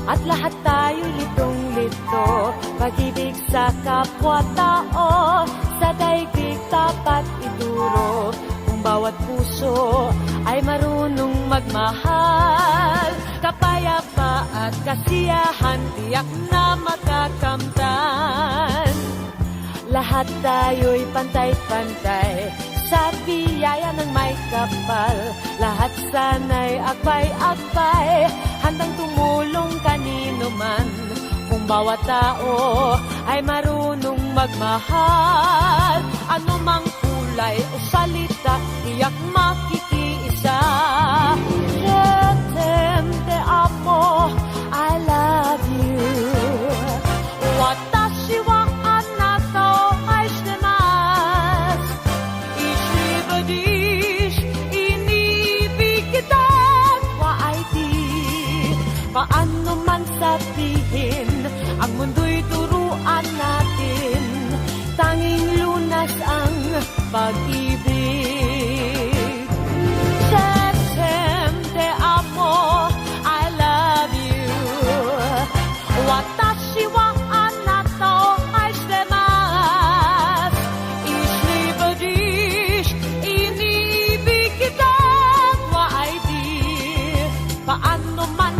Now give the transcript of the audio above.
At lahat tayo litong-lito, pag-ibig sa kapwa-tao, sa daigdig dapat ituro. Kung bawat puso ay marunong magmahal, kapayapa at kasiyahan tiyak na makakamtan. Lahat tayo'y pantay-pantay sa biyaya ng may kapal. Lahat sana'y akbay-akbay, handang tumulong kanino man. Kung bawat tao ay marunong magmahal, anumang kulay o salita, tiyak makikiisa. Je t'aime, te amo, I love you. Watashi wa anata o aishitemasu. Ishi dish, inibig kita wa di. Paano man sabihin, ang mundo'y turuan natin, tanging lunas ang pag-ibig. Je t'aime, te amo, I love you. Watashi wa anata o aishitemasu. Ishi dish, inibig kita wa di. Paano man